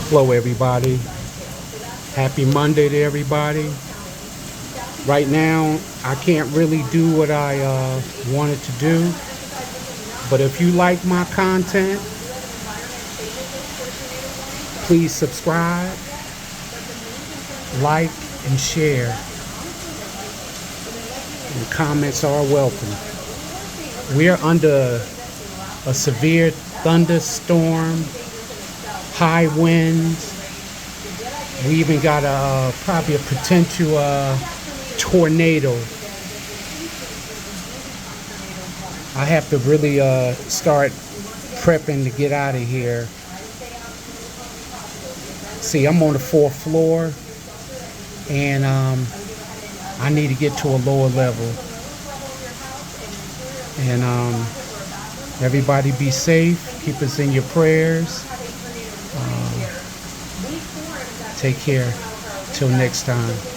Hello, everybody. Happy Monday to everybody. Right now, I can't really do what I wanted to do, but if you like my content, please subscribe, like, and share. And comments are welcome. We're under a severe thunderstorm, high winds. We even got probably a potential tornado. I have to really start prepping to get out of here. See, I'm on the 4th floor, and I need to get to a lower level. And everybody be safe. Keep us in your prayers. Take care. Till next time.